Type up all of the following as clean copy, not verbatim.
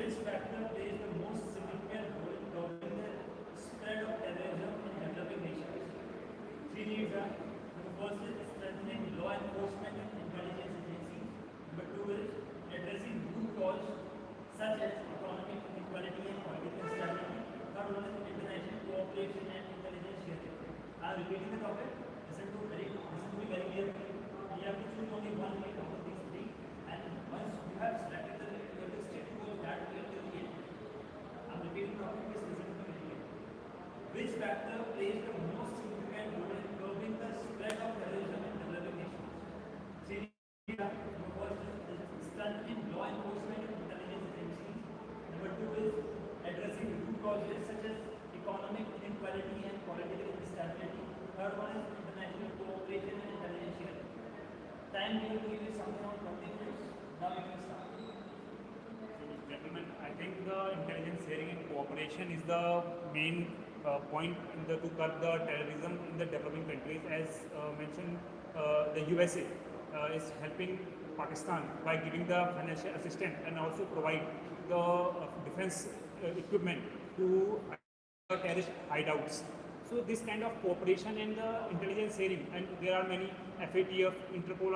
which factor plays the most significant role in curbing the spread of terrorism in developing nations? Three needs are: the first is strengthening law enforcement and intelligence agencies. Number two is addressing root cause such as economic inequality and political instability. Third one is international cooperation and intelligence sharing. I am repeating the topic. Listen to me very clearly. You have to choose only one way out of these three, and once you have selected the you have to stick to that way till the end. I am repeating the topic. Please listen to me very clearly. Which factor plays the most significant role in curbing the spread of terrorism in developing nations? Three are: the first is strengthening law enforcement and intelligence agencies. Number two is addressing root causes such as economic inequality and political instability. Third one is international cooperation and intelligence sharing. Time given to give you something on 20 minutes. Now you can start. Gentlemen, I think the intelligence sharing and cooperation is the main point to curb the terrorism in the developing countries. As mentioned, the USA is helping Pakistan by giving the financial assistance and also provide the defense equipment to terrorist hideouts. So this kind of cooperation and intelligence sharing, and there are many FATF, Interpol,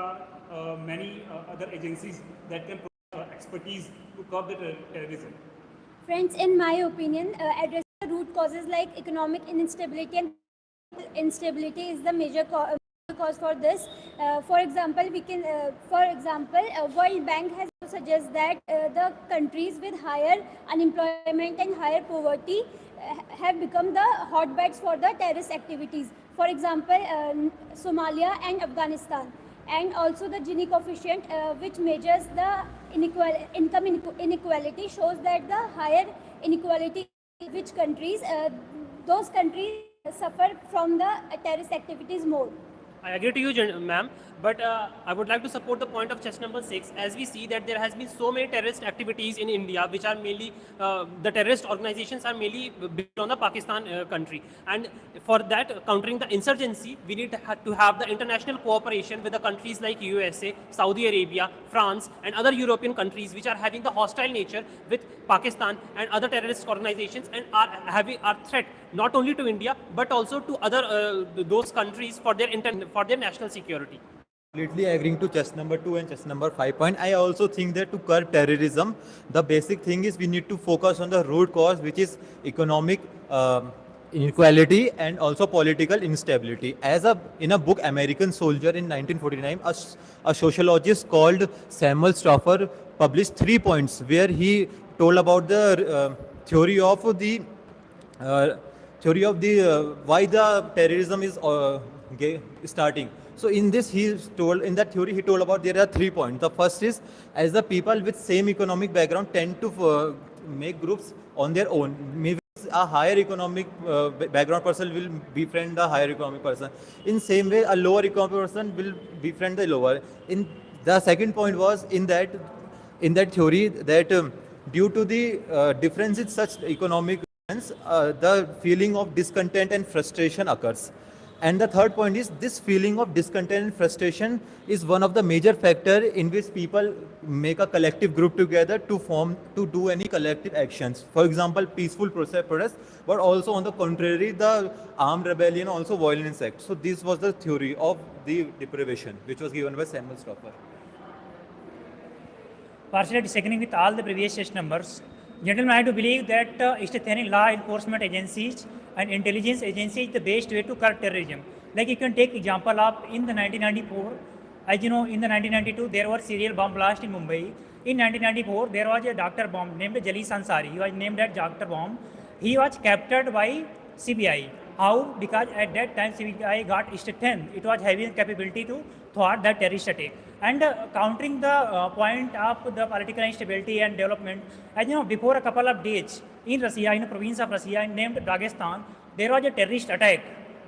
many other agencies that can provide expertise to curb the terrorism. Friends, in my opinion, addressing the root causes like economic instability and instability is the major cause for this. For example, World Bank has suggested that the countries with higher unemployment and higher poverty have become the hotbeds for the terrorist activities. For example, Somalia and Afghanistan. And also the Gini coefficient, which measures the income inequality, shows that the higher inequality in which countries, those countries suffer from the terrorist activities more. I agree to you, ma'am, but I would like to support the point of chess number 6, as we see that there has been so many terrorist activities in India, which are mainly, the terrorist organizations are mainly built on the Pakistan country. And for that, countering the insurgency, we need to have the international cooperation with the countries like USA, Saudi Arabia, France, and other European countries, which are having the hostile nature with Pakistan and other terrorist organizations, and are threat not only to India, but also to other those countries for their national security. Completely agreeing to chess number 2 and chess number 5 point. I also think that to curb terrorism, the basic thing is we need to focus on the root cause, which is economic inequality and also political instability. In a book American Soldier in 1949, a sociologist called Samuel Stauffer published 3 points where he told about the theory of the why the terrorism is starting. So in that theory he told about there are 3 points. The first is, as the people with same economic background tend to make groups on their own. Maybe a higher economic background person will befriend the higher economic person. In same way, a lower economic person will befriend the lower. In the second point was in that theory that due to the difference in such economic the feeling of discontent and frustration occurs. And the third point is this feeling of discontent and frustration is one of the major factors in which people make a collective group together to do any collective actions. For example, peaceful protest, but also on the contrary, the armed rebellion, also violence act. So this was the theory of the deprivation, which was given by Samuel Stauffer. Partially disagreeing with all the previous test numbers, gentlemen, I do believe that strengthening law enforcement agencies and intelligence agencies is the best way to curb terrorism. Like you can take example of in the 1994, as you know, in the 1992 there was serial bomb blast in Mumbai. In 1994 there was a doctor bomb named Jalis Ansari. He was named as Dr. Bomb. He was captured by CBI. How? Because at that time CBI got strengthened. It was having capability to thwart the terrorist attack. And countering the point of the political instability and development, as you know, before a couple of days in Russia, in a province of Russia named Dagestan, there was a terrorist attack.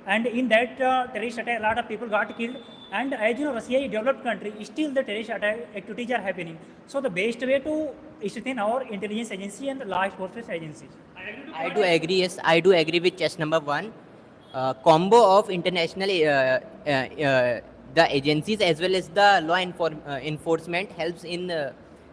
And in that terrorist attack, a lot of people got killed. And as you know, Russia is a developed country, still the terrorist attack activities are happening. So the best way to strengthen our intelligence agency and law enforcement agencies. I do agree. Yes, I do agree with chess number 1. Combo of international the agencies as well as the law enforcement helps in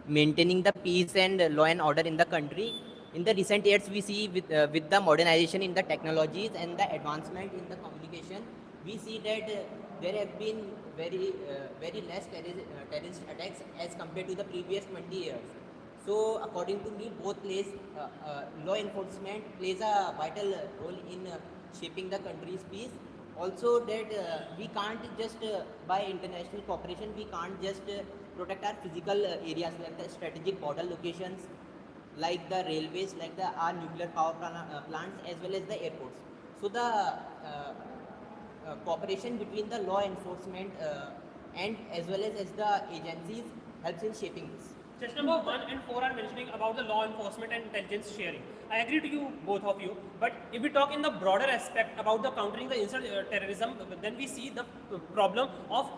maintaining the peace and law and order in the country. In the recent years, we see with the modernization in the technologies and the advancement in the communication, we see that there have been very less terrorist attacks as compared to the previous 20 years. So according to me, both plays law enforcement plays a vital role in shaping the country's peace. Also that we can't just by international cooperation we can't just protect our physical areas like the strategic border locations, like the railways, like the our nuclear power plants as well as the airports. So the cooperation between the law enforcement and as well as the agencies helps in shaping this. Just number 1 and 4 are mentioning about the law enforcement and intelligence sharing. I agree to you, both of you. But if we talk in the broader aspect about the countering the terrorism, then we see the problem of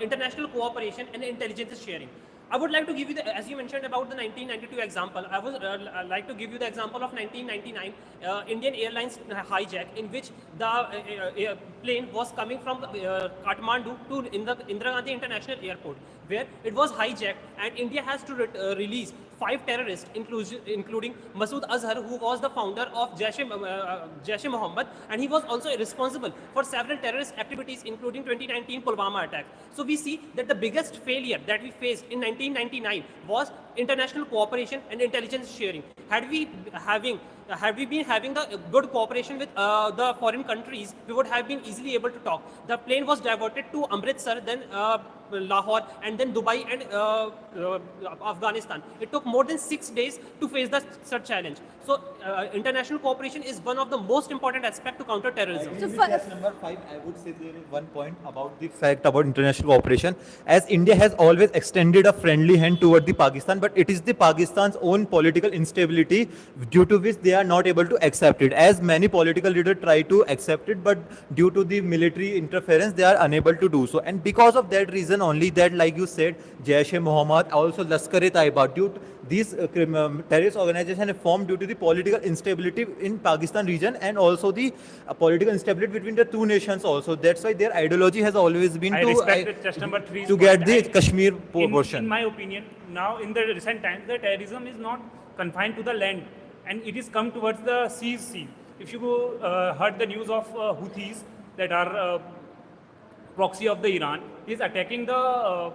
international cooperation and intelligence sharing. I would like to give you the, as you mentioned about the 1992 example, I would like to give you the example of 1999 Indian Airlines hijack, in which the plane was coming from Kathmandu to Indira Gandhi International Airport, where it was hijacked, and India has to release 5 terrorists, including Masood Azhar, who was the founder of Jaish-e-Mohammed, and he was also responsible for several terrorist activities, including 2019 Pulwama attack. So we see that the biggest failure that we faced in 1999 was international cooperation and intelligence sharing. Had we been having the good cooperation with the foreign countries, we would have been easily able to talk. The plane was diverted to Amritsar, then Lahore, and then Dubai and Afghanistan. It took more than 6 days to face such challenge. So international cooperation is one of the most important aspects to counter terrorism. So number 5, I would say there is one point about the fact about international cooperation. As India has always extended a friendly hand toward the Pakistan, but it is the Pakistan's own political instability due to which they are not able to accept it. As many political leaders try to accept it, but due to the military interference, they are unable to do so. And because of that reason only, that like you said, Jaish-e-Mohammed, also Lashkar-e-Taiba, these terrorist organizations have formed due to the political instability in Pakistan region, and also the political instability between the two nations also. That's why their ideology has always been to get the Kashmir portion. In my opinion, now in the recent times, the terrorism is not confined to the land, and it is come towards the seas. If you heard the news of Houthis that are proxy of the Iran, is attacking the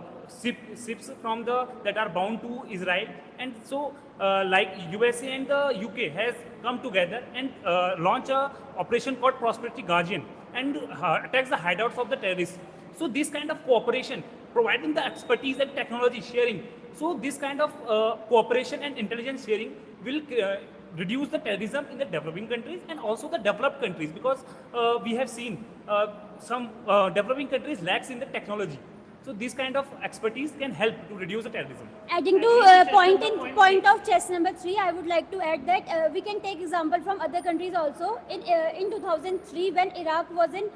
ships from that are bound to Israel, and so like USA and the UK has come together and launch a operation called Prosperity Guardian and attacks the hideouts of the terrorists. So this kind of cooperation, providing the expertise and technology sharing, so this kind of cooperation and intelligence sharing will reduce the terrorism in the developing countries and also the developed countries, because we have seen some developing countries lacks in the technology. So this kind of expertise can help to reduce the terrorism. Adding to point of chess number 3, I would like to add that we can take example from other countries also. In 2003, when Iraq was in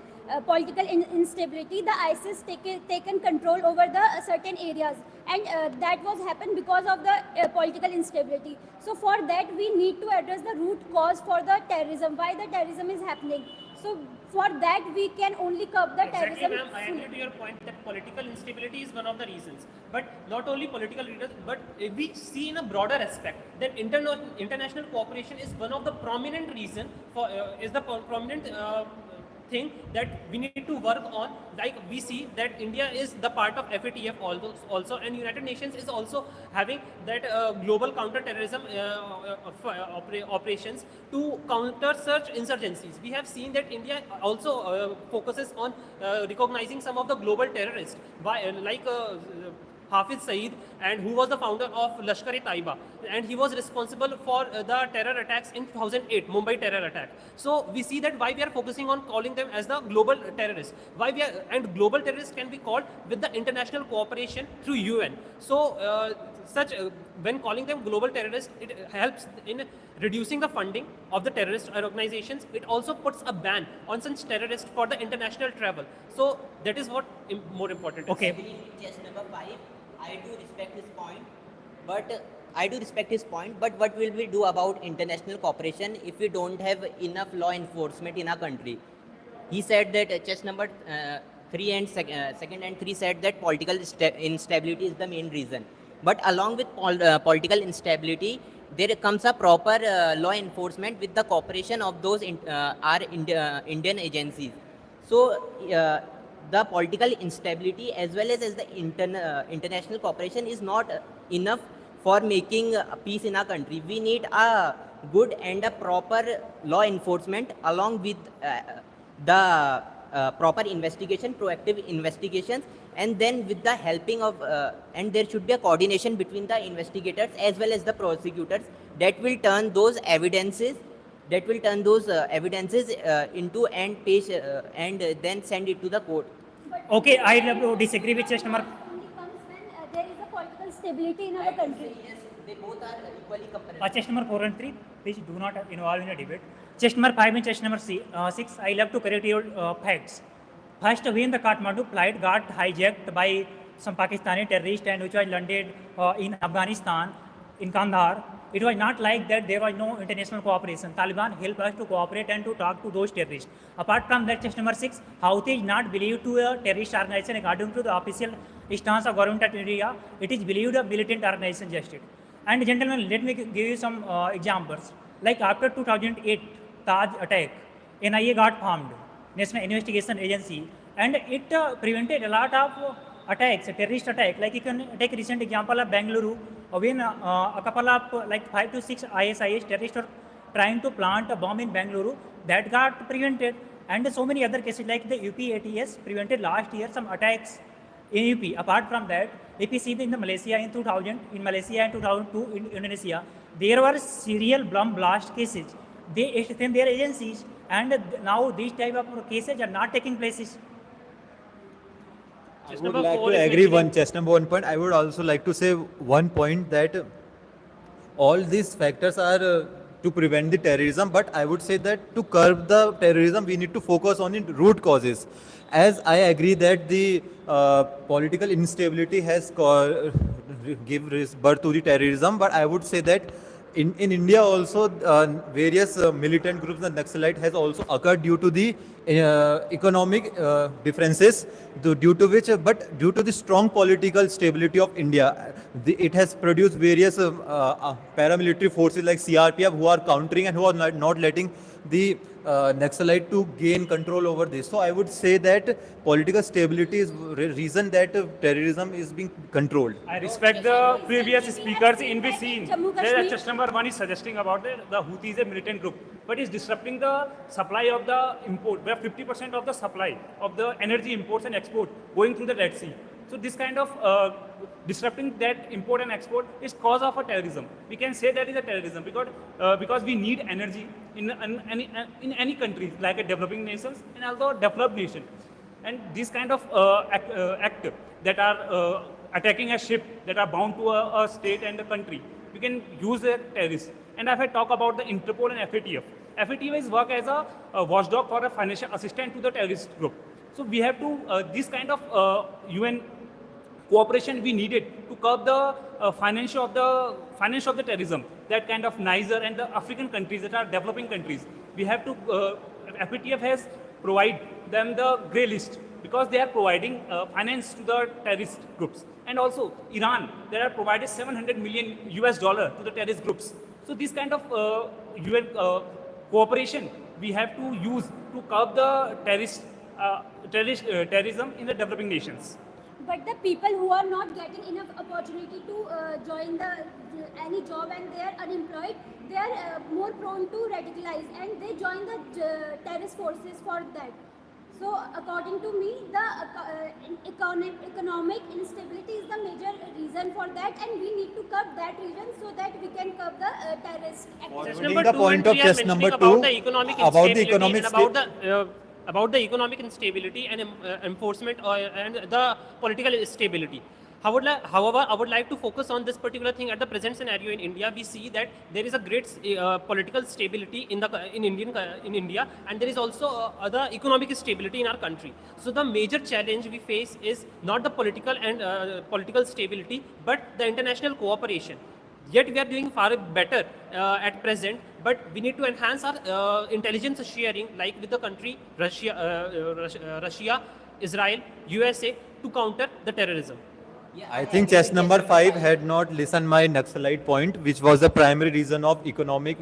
political instability, the ISIS taken control over the certain areas, and that was happened because of the political instability. So for that, we need to address the root cause for the terrorism, why the terrorism is happening. So for that, we can only curb the terrorism. Ma'am, I agree to your point that political instability is one of the reasons. But not only political leaders, but if we see in a broader aspect that international cooperation is one of the prominent reason for prominent thing that we need to work on. Like we see that India is the part of FATF also, and United Nations is also having that global counter-terrorism operations to counter such insurgencies. We have seen that India also focuses on recognizing some of the global terrorists, like Hafiz Saeed, and who was the founder of Lashkar-e-Taiba, and he was responsible for the terror attacks in 2008, Mumbai terror attack. So we see that why we are focusing on calling them as the global terrorists. And global terrorists can be called with the international cooperation through UN. So when calling them global terrorists, it helps in reducing the funding of the terrorist organizations. It also puts a ban on such terrorists for the international travel. So that is what more important is. Okay. Just number 5, I do respect his point, but what will we do about international cooperation if we don't have enough law enforcement in our country? He said that chess number 3 and second and 3 said that political instability is the main reason. But along with political instability, there comes a proper law enforcement with the cooperation of those Indian agencies. So the political instability as well as the international cooperation is not enough for making peace in our country. We need a good and a proper law enforcement along with the proper investigation, proactive investigations, and then with the helping of and there should be a coordination between the investigators as well as the prosecutors that will turn those evidences into and page and then send it to the court. Okay, I have to disagree with chest number. Only comes when there is a political stability in our country. Yes, they both are equally comparable. Chest number 4 and 3, please do not involve in a debate. Chest number 5 and chest number 6, I love to correct your facts. First, when the Kathmandu flight got hijacked by some Pakistani terrorists and which was landed in Afghanistan, in Kandahar, it was not like that there was no international cooperation. Taliban helped us to cooperate and to talk to those terrorists. Apart from that, chest number 6, Houthi is not believed to a terrorist organization according to the official stance of government of India. It is believed a militant organization just it. And gentlemen, let me give you some examples. Like after 2008 Taj attack, NIA got formed, National Investigation Agency, and it prevented a lot of attacks, terrorist attack. Like you can take recent example of Bengaluru, when a couple of like 5 to 6 ISIS terrorists were trying to plant a bomb in Bengaluru, that got prevented. And so many other cases like the UP ATS prevented last year some attacks in UP. Apart from that, if you see in the Malaysia in 2000, in Malaysia in 2002 in Indonesia, there were serial bomb blast cases. They strengthened their agencies, and now these type of cases are not taking places. I Chest would number like 4 to is agree mentioning- one chest number 1 point. I would also like to say one point that all these factors are to prevent the terrorism, but I would say that to curb the terrorism, we need to focus on the root causes. As I agree that the political instability has give birth to the terrorism, but I would say that in India also various militant groups and Naxalite has also occurred due to the economic differences, due to which, but due to the strong political stability of India, it has produced various paramilitary forces like CRPF who are countering and who are not letting the Naxalite to gain control over this. So I would say that political stability is reason that terrorism is being controlled. I respect the previous speakers in the scene. Jammu There Kashmir. just number 1 is suggesting about the Houthi is a militant group, but is disrupting the supply of the import, where 50% of the supply of the energy imports and export going through the Red Sea. So this kind of disrupting that import and export is cause of a terrorism. We can say that is a terrorism because we need energy in any countries like a developing nations and also developed nation. And this kind of act that are attacking a ship that are bound to a state and a country, we can use a terrorist. And if I talk about the Interpol and FATF, FATF is work as a watchdog for a financial assistant to the terrorist group. So we have to this kind of UN cooperation we needed to curb the finance of the terrorism. That kind of Niger and the African countries that are developing countries, we have to. FATF has provide them the grey list because they are providing finance to the terrorist groups. And also Iran, they are provided $700 million to the terrorist groups. So this kind of UN cooperation we have to use to curb the terrorism in the developing nations. But the people who are not getting enough opportunity to join any job and they are unemployed, they are more prone to radicalize and they join the terrorist forces for that. So according to me, the economic instability is the major reason for that, and we need to curb that reason so that we can curb the terrorist activity. Chest Owning number the 2 point and of 3 are chest mentioning number about two, the economic about the instability economic and about the economic instability and enforcement and the political stability. However, I would like to focus on this particular thing. At the present scenario in India, we see that there is a great political stability in India, and there is also other economic stability in our country. So the major challenge we face is not the political stability, but the international cooperation. Yet we are doing far better at present, but we need to enhance our intelligence sharing, like with the country Russia, Israel, USA, to counter the terrorism. I think chess number 5 had not listened my Naxalite point, which was the primary reason of economic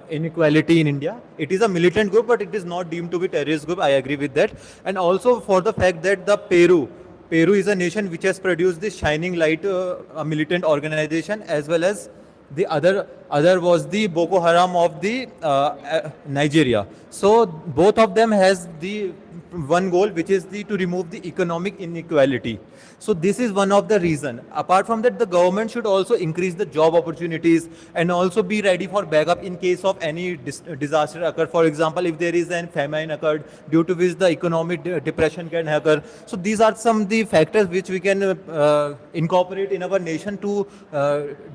inequality in India. It is a militant group, but it is not deemed to be terrorist group. I agree with that. And also for the fact that the Peru is a nation which has produced this Shining Light, a militant organization, as well as the other was the Boko Haram of the Nigeria. So both of them has the one goal, which is to remove the economic inequality. So this is one of the reason. Apart from that, the government should also increase the job opportunities and also be ready for backup in case of any disaster occur. For example, if there is an famine occurred due to which the economic depression can occur. So these are some of the factors which we can incorporate in our nation to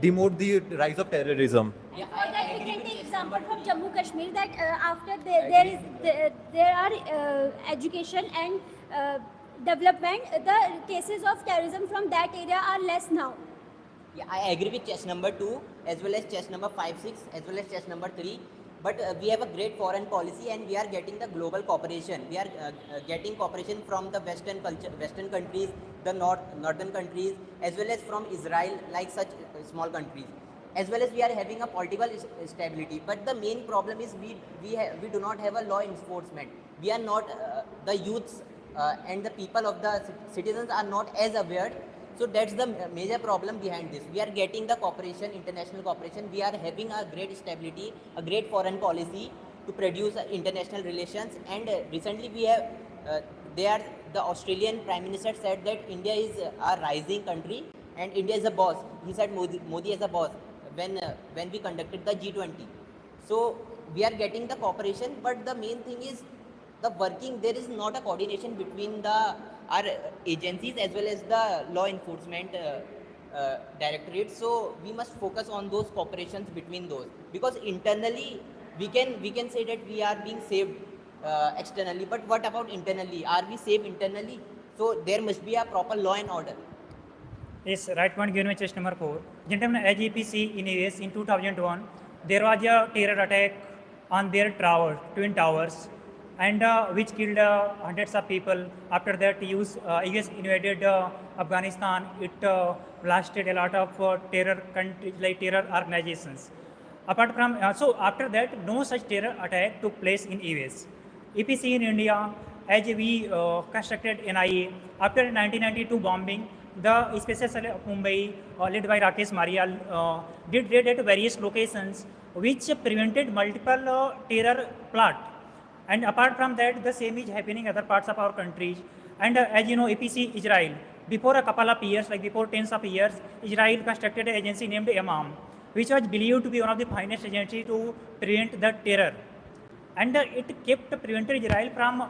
demote the rise of terrorism. Yeah, For that, I we agree can with take this example number. from Jammu Kashmir that after there are education and development, the cases of terrorism from that area are less now. Yeah, I agree with chess number 2 as well as chess number 5, 6 as well as chess number 3. But we have a great foreign policy and we are getting the global cooperation. We are getting cooperation from the Western culture, Western countries, the northern countries, as well as from Israel, like such small countries. As well as we are having a political stability. But the main problem is we do not have a law enforcement. We are not the youths and the people of the citizens are not as aware. So that's the major problem behind this. We are getting the cooperation, international cooperation. We are having a great stability, a great foreign policy to produce international relations. And recently we have, the Australian Prime Minister said that India is a rising country and India is a boss. He said Modi is a boss when we conducted the G20. So we are getting the cooperation, but the main thing is the working. There is not a coordination between our agencies as well as the law enforcement directorate. So we must focus on those cooperations between those, because internally we can say that we are being saved externally, but what about internally? Are we safe internally? So there must be a proper law and order. Yes, right point given by chess number 4. Gentlemen, as EPC in US in 2001, there was a terror attack on their twin towers, and which killed hundreds of people. After that, US invaded Afghanistan. It blasted a lot of terror countries, like terror organizations. Apart from so after that, no such terror attack took place in US. EPC in India, as we constructed NIA after 1992 bombing, the Special Cell of Mumbai, led by Rakesh Marial, did raid at various locations, which prevented multiple terror plot. And apart from that, the same is happening in other parts of our countries. And as you know, APC Israel, before a couple of years, like before tens of years, Israel constructed an agency named Imam, which was believed to be one of the finest agencies to prevent the terror. And it kept prevented Israel from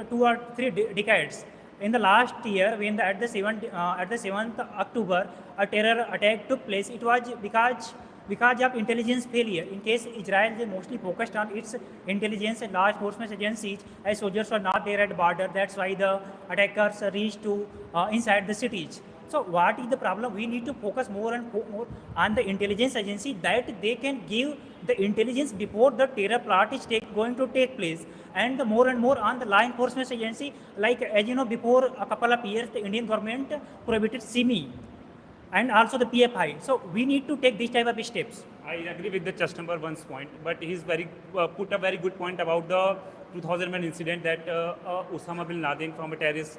2 or 3 decades. In the last year, when at the 7th October, a terror attack took place, it was because of intelligence failure. In case Israel is mostly focused on its intelligence and law enforcement agencies, as soldiers were not there at border. That's why the attackers reached to inside the cities. So what is the problem? We need to focus more and more on the intelligence agency, that they can give the intelligence before the terror plot is going to take place, and more on the law enforcement agency. Like as you know, before a couple of years, the Indian government prohibited SIMI and also the PFI. So we need to take these type of steps. I agree with the chess number 1's point, but he's put a very good point about the 2001 incident that Osama bin Laden, from a terrorist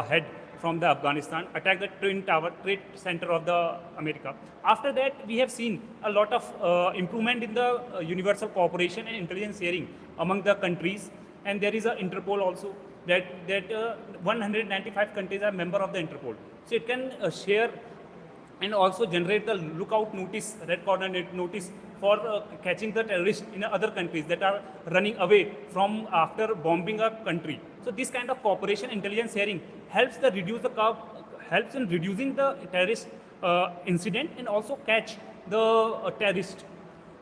head from the Afghanistan, attacked the Twin Tower Trade Center of the America. After that, we have seen a lot of improvement in the universal cooperation and intelligence sharing among the countries, and there is a Interpol also that 195 countries are member of the Interpol. So it can share and also generate the lookout notice, red corner notice for catching the terrorists in other countries that are running away from after bombing a country. So this kind of cooperation, intelligence sharing helps helps in reducing the terrorist incident and catch the terrorist.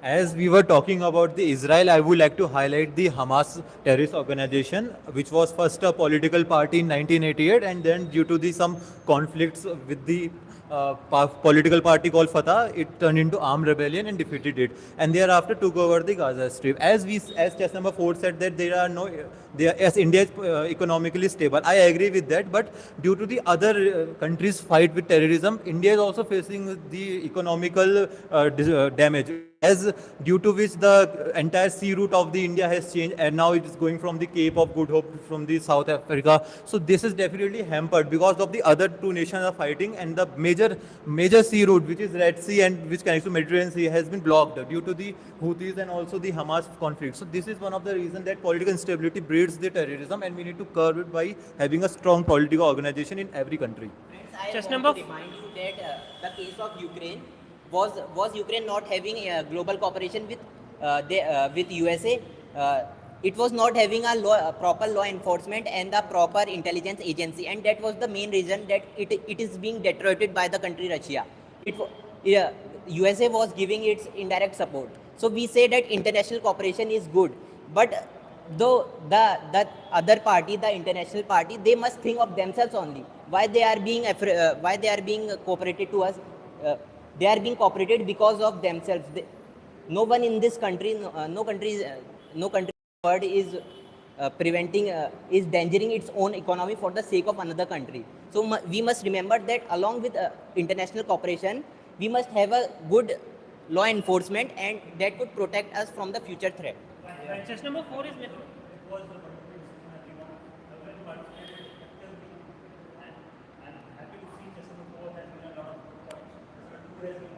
As we were talking about the Israel, I would like to highlight the Hamas terrorist organization, which was first a political party in 1988, and then due to some conflicts with the political party called Fatah. It turned into armed rebellion and defeated it, and thereafter took over the Gaza Strip. As test number 4 said that there are no, as India is economically stable. I agree with that, but due to the other countries' fight with terrorism, India is also facing the economical damage. As due to which the entire sea route of the India has changed, and now it is going from the Cape of Good Hope from the South Africa. So this is definitely hampered because of the other two nations are fighting, and the major sea route, which is Red Sea and which connects to Mediterranean Sea, has been blocked due to the Houthis and also the Hamas conflict. So this is one of the reasons that political instability breeds the terrorism, and we need to curb it by having a strong political organization in every country. Friends, I Just want number to remind you that the case of Ukraine was Ukraine not having global cooperation with USA. It was not having a proper law enforcement and the proper intelligence agency, and that was the main reason that it is being deteriorated by the country Russia. USA was giving its indirect support. So we say that international cooperation is good, but though the other party, the international party, they must think of themselves only. Why they are being cooperated to us? They are being cooperated because of themselves. No one in this country, no country in the world is is endangering its own economy for the sake of another country. So we must remember that along with international cooperation, we must have a good law enforcement, and that could protect us from the future threat. Chest number 4 is It was the political discussion that you want. I will participate actively, and I'm happy to see just number 4 has been a lot of points. Number 2 has been